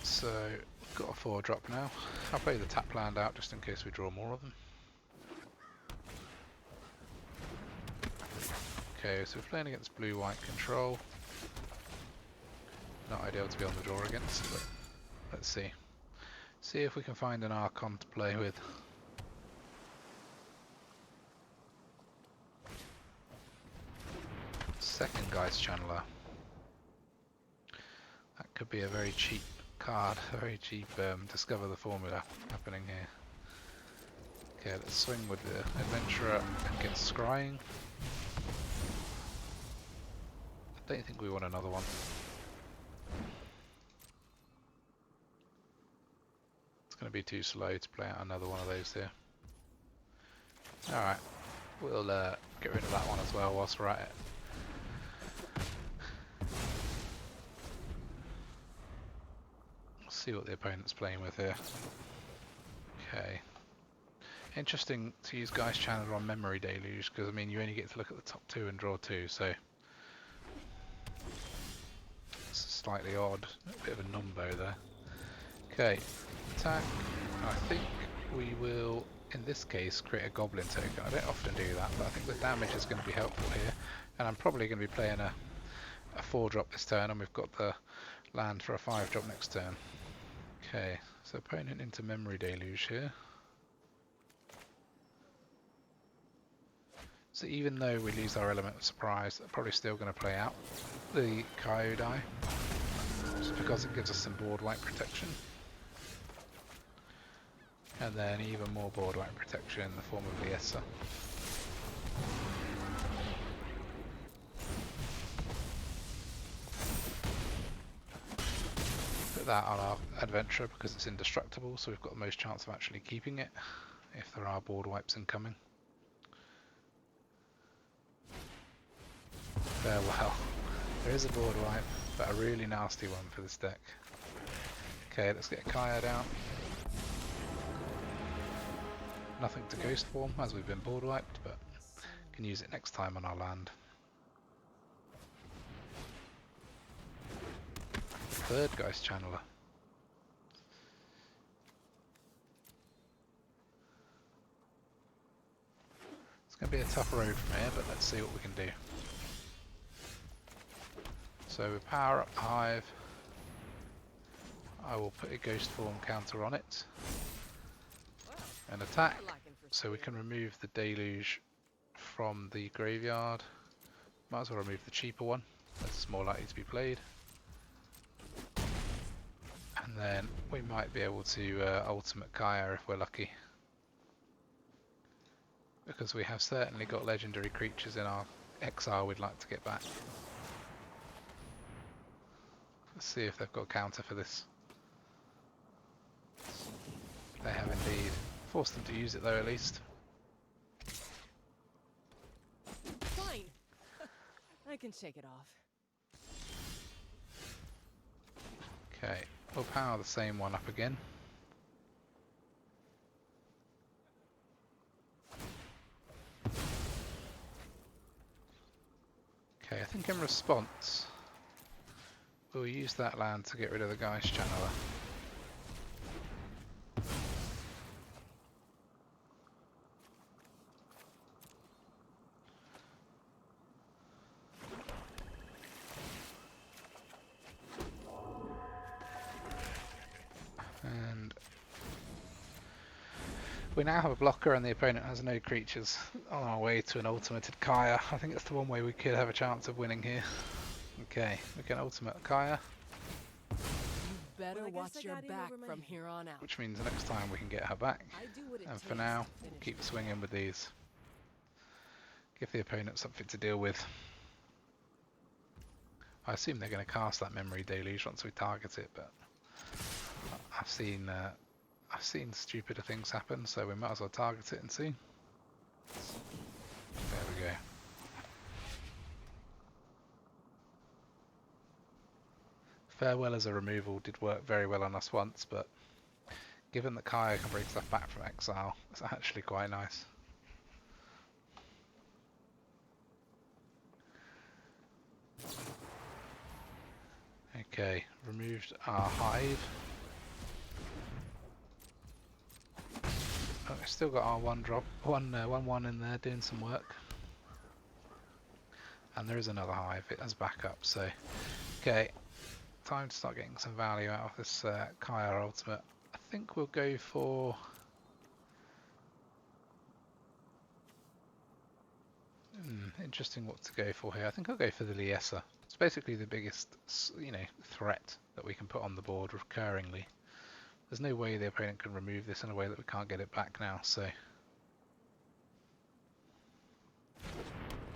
[SPEAKER 1] So Got a 4-drop now. I'll play the tap land out just in case we draw more of them. Okay, so we're playing against blue-white control. Not ideal to be on the draw against, but let's see. See if we can find an Archon to play with. Second Geist Channeler. That could be a very cheap card, a very cheap discover the formula happening here. Okay, let's swing with the Adventurer against Scrying. I don't think we want another one. It's going to be too slow to play out another one of those here. Alright, we'll get rid of that one as well whilst we're at it. See what the opponent's playing with here. Okay. Interesting to use Geist Channeler on Memory Deluge, because I mean you only get to look at the top 2 and draw 2, so it's slightly odd. A bit of a numbo there. Okay, attack. I think we will, in this case, create a Goblin token. I don't often do that, but I think the damage is going to be helpful here. And I'm probably going to be playing a 4-drop this turn, and we've got the land for a 5-drop next turn. Okay, so opponent into Memory Deluge here. So even though we lose our element of surprise, they're probably still going to play out the Kyodai, just because it gives us some board wipe protection. And then even more board wipe protection in the form of Liesa. Put that on our Adventurer because it's indestructible, so we've got the most chance of actually keeping it if there are board wipes incoming. Farewell. There is a board wipe, but a really nasty one for this deck. Okay, let's get Kaya down. Nothing to Ghost Form as we've been board wiped, but can use it next time on our land. Third Geist Channeler. It's going to be a tough road from here, but let's see what we can do. So we power up the Hive. I will put a Ghost Form counter on it and attack, so we can remove the Deluge from the graveyard. Might as well remove the cheaper one, that's more likely to be played. And then we might be able to ultimate Kaya if we're lucky, because we have certainly got legendary creatures in our exile we'd like to get back. Let's see if they've got a counter for this. They have indeed. Forced them to use it though, at least.
[SPEAKER 2] Fine. I can shake it off.
[SPEAKER 1] Okay, we'll power the same one up again. Okay, I think in response we'll use that land to get rid of the Geist Channeler. And we now have a blocker and the opponent has no creatures on our way to an ultimated Kaya. I think it's the one way we could have a chance of winning here. Okay, we can ultimate Kaya.
[SPEAKER 2] You better watch your back from here on out.
[SPEAKER 1] Which means next time we can get her back. And for now, we'll keep swinging with these. Give the opponent something to deal with. I assume they're going to cast that Memory Deluge once we target it, but I've seen stupider things happen, so we might as well target it and see. There we go. Farewell as a removal did work very well on us once, but given that Kaya can bring stuff back from exile, it's actually quite nice. Okay, removed our Hive. still got our one drop, one in there doing some work. And there is another hive, it has backup, so okay, time to start getting some value out of this Kaya ultimate. I think we'll go for interesting what to go for here. I think I'll go for the Liesa. It's basically the biggest, threat that we can put on the board recurringly. There's no way the opponent can remove this in a way that we can't get it back now, so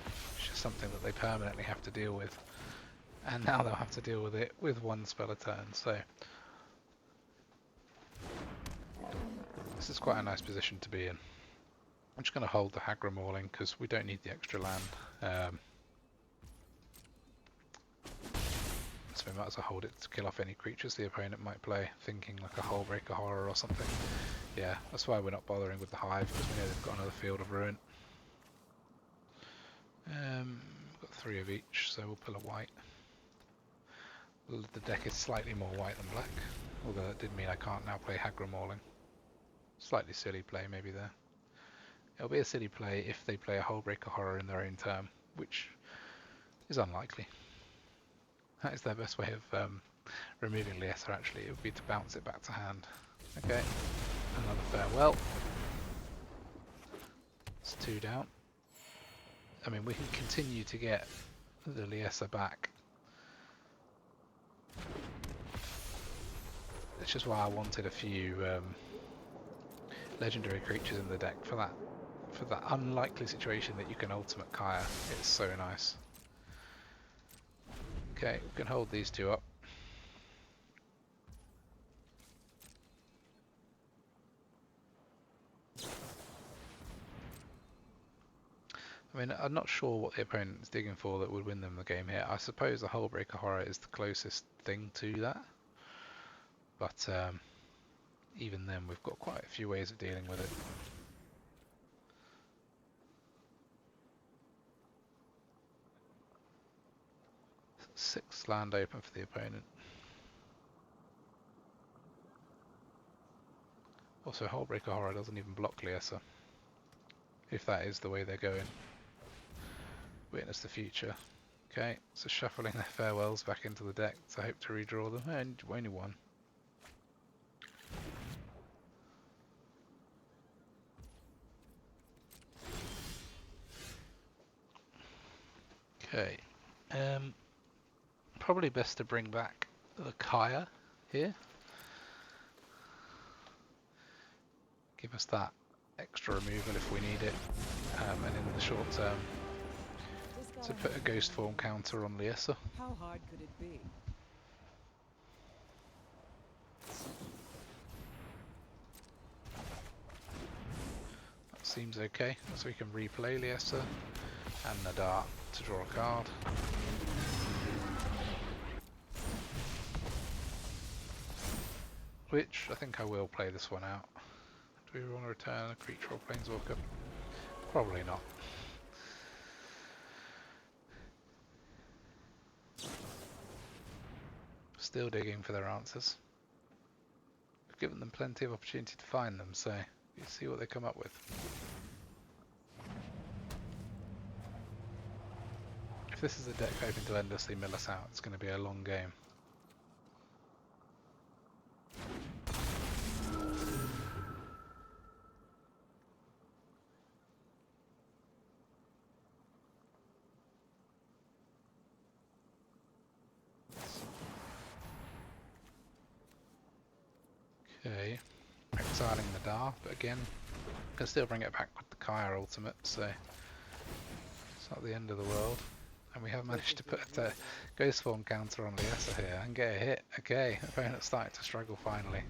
[SPEAKER 1] it's just something that they permanently have to deal with. And now they'll have to deal with it with one spell a turn, so this is quite a nice position to be in. I'm just going to hold the Hagra Mauling because we don't need the extra land. So we might as well hold it to kill off any creatures the opponent might play, thinking like a Hullbreaker Horror or something. Yeah, that's why we're not bothering with the hive, because we know they've got another Field of Ruin. We've got 3 of each, so we'll pull a white. The deck is slightly more white than black, although that did mean I can't now play Hagra Mauling. Slightly silly play maybe there. It'll be a silly play if they play a Hullbreaker Horror in their own turn, which is unlikely. That is their best way of removing Liesa actually, it would be to bounce it back to hand. Okay, another farewell. It's 2 down. I mean, we can continue to get the Liesa back. It's just why I wanted a few legendary creatures in the deck for that unlikely situation that you can ultimate Kaya. It's so nice. Okay, we can hold these 2 up. I mean, I'm not sure what the opponent is digging for that would win them the game here. I suppose the Hullbreaker Horror is the closest thing to that. But even then, we've got quite a few ways of dealing with it. Six land open for the opponent. Also, Hullbreaker Horror doesn't even block Liesa, if that is the way they're going. Witness the future. Okay, so shuffling their farewells back into the deck to hope to redraw them, and only 1. Okay, probably best to bring back the Kaya here. Give us that extra removal if we need it, and in the short term to put a ghost form counter on Liesa.
[SPEAKER 2] How hard could it be?
[SPEAKER 1] That seems okay, so we can replay Liesa and Nadar to draw a card. Which I think I will play this one out. Do we want to return a creature or planeswalker? Probably not. Still digging for their answers. We've given them plenty of opportunity to find them, so you see what they come up with. If this is a deck hoping to endlessly mill us out, it's going to be a long game. Okay, exiling the Dar, but again, can still bring it back with the Kaya ultimate, so it's not the end of the world. And we have managed to put a Ghost Form counter on Liesa here and get a hit. Okay, opponent's starting to struggle finally.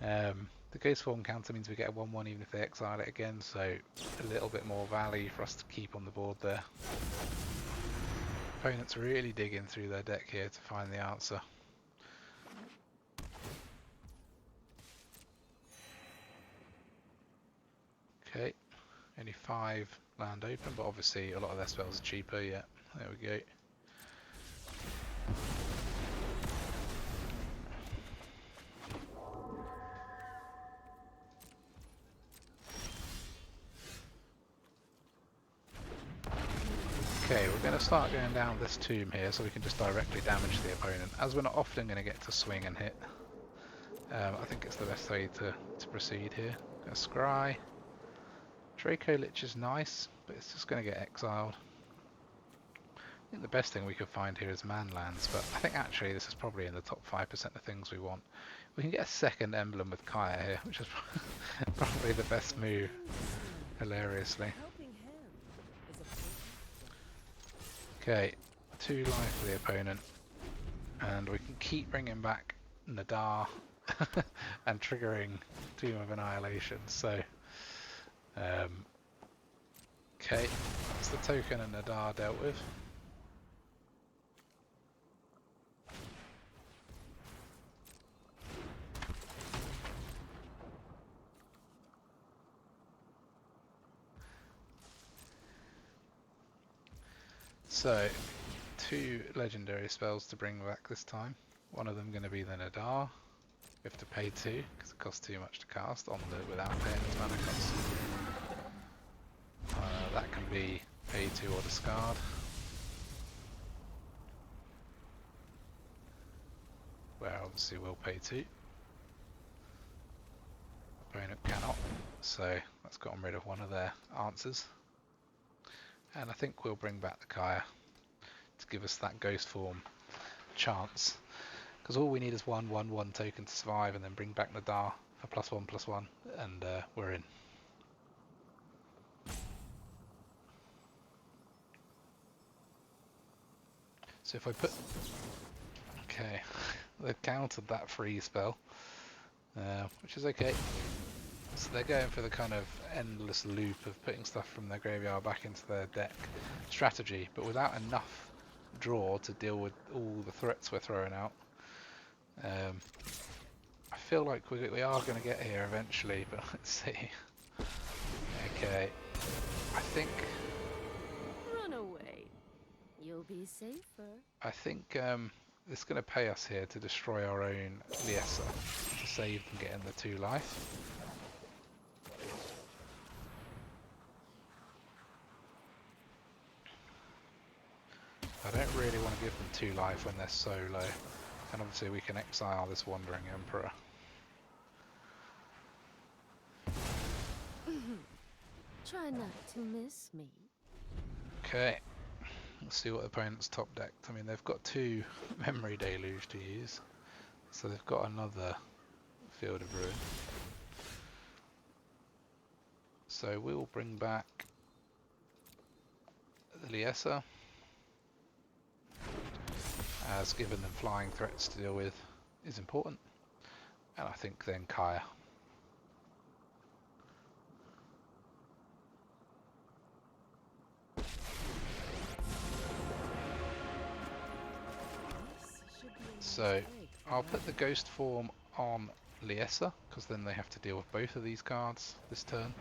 [SPEAKER 1] The Ghost Form counter means we get a 1-1 even if they exile it again, so a little bit more value for us to keep on the board there. Opponent's really digging through their deck here to find the answer. Okay, only 5 land open, but obviously a lot of their spells are cheaper. Yeah, there we go. going to start going down this tomb here so we can just directly damage the opponent. As we're not often going to get to swing and hit, I think it's the best way to proceed here. Gonna scry. Draco Lich is nice, but it's just going to get exiled. I think the best thing we could find here is Manlands, but I think actually this is probably in the top 5% of things we want. We can get a second emblem with Kaya here, which is probably the best move, hilariously. Okay, 2 life for the opponent, and we can keep bringing back Nadar and triggering Tomb of Annihilation. So, okay, that's the token and Nadar dealt with. So, 2 legendary spells to bring back this time. One of them going to be the Nadar. We have to pay 2 because it costs too much to cast on the without paying its mana cost. That can be pay 2 or discard. Where obviously we'll pay 2. Opponent cannot, so that's gotten rid of one of their answers. And I think we'll bring back the Kaya to give us that ghost form chance. Because all we need is 1/1/1 token to survive, and then bring back Nadar for +1/+1, and we're in. So if I put... Okay, they've countered that free spell, which is okay. So they're going for the kind of endless loop of putting stuff from their graveyard back into their deck strategy, but without enough draw to deal with all the threats we're throwing out. I feel like we are going to get here eventually, but let's see. Okay, I think...
[SPEAKER 2] Run away. You'll be safer.
[SPEAKER 1] I think it's going to pay us here to destroy our own Liesa to save them getting the 2 life. I don't really want to give them 2 life when they're so low, and obviously we can exile this Wandering Emperor.
[SPEAKER 2] Try not to miss me.
[SPEAKER 1] Okay, let's see what the opponent's top decked. I mean, they've got 2 Memory Deluge to use, so they've got another Field of Ruin. So we'll bring back the Liesa, as giving them flying threats to deal with is important, and I think then Kaya. So I'll put the ghost form on Liesa, because then they have to deal with both of these cards this turn.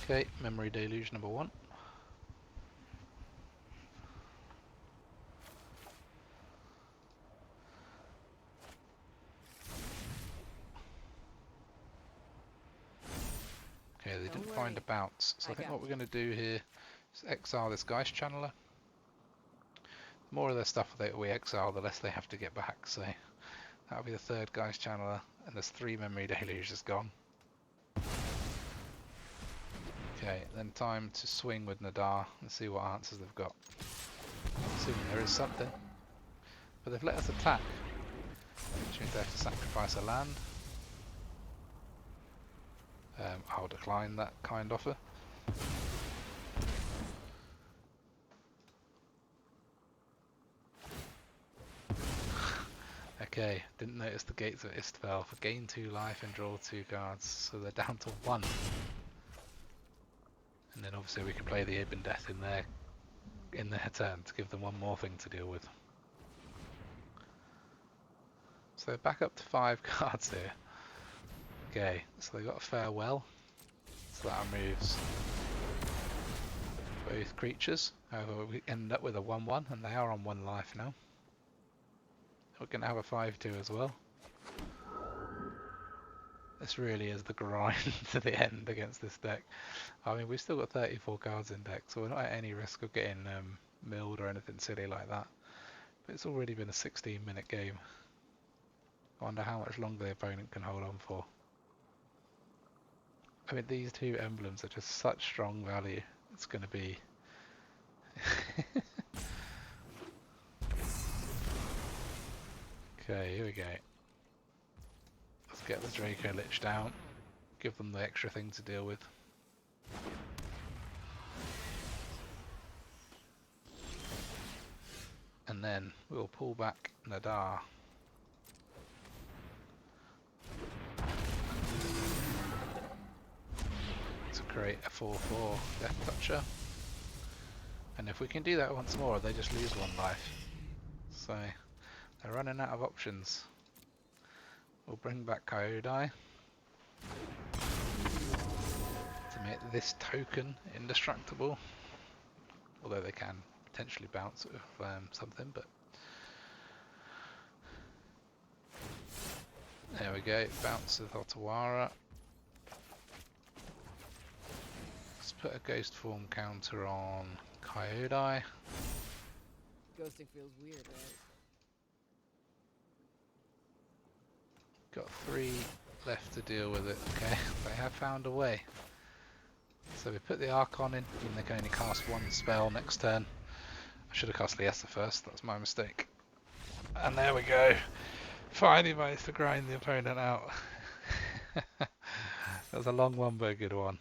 [SPEAKER 1] Okay, Memory Deluge number 1. Okay, they didn't find a bounce, so I think what we're going to do here is exile this Geist Channeler. The more of their stuff that we exile, the less they have to get back, so that'll be the 3rd Geist Channeler, and there's 3 Memory Deluges gone. Okay, then time to swing with Nadar and see what answers they've got. Assuming there is something. But they've let us attack, which means they have to sacrifice a land. I'll decline that kind offer. Okay, didn't notice the Gates of Istval for gain 2 life and draw 2 cards, so they're down to 1. And then obviously we can play the Ibn Death in their turn to give them 1 more thing to deal with. So they're back up to 5 cards here. Okay, so they got a Farewell, so that removes both creatures. However, we end up with a 1/1, and they are on 1 life now. We're going to have a 5/2 as well. This really is the grind to the end against this deck. I mean, we've still got 34 cards in deck, so we're not at any risk of getting milled or anything silly like that. But it's already been a 16-minute game. I wonder how much longer the opponent can hold on for. I mean, these two emblems are just such strong value. It's going to be... Okay, here we go. Let's get the Draco Lich down. Give them the extra thing to deal with. And then we'll pull back Nadar. To create a 4/4 Death Toucher. And if we can do that once more, they just lose one life. So they're running out of options. We'll bring back Kyodai to make this token indestructible. Although they can potentially bounce with something, but there we go. Bounce with Otawara. Let's put a ghost form counter on Kyodai.
[SPEAKER 2] Ghosting feels weird, right?
[SPEAKER 1] Got 3 left to deal with it. Okay, they have found a way. So we put the Archon in, and they can only cast 1 spell next turn. I should have cast Liesa first, that's my mistake. And there we go. Finally managed to grind the opponent out. That was a long one, but a good one.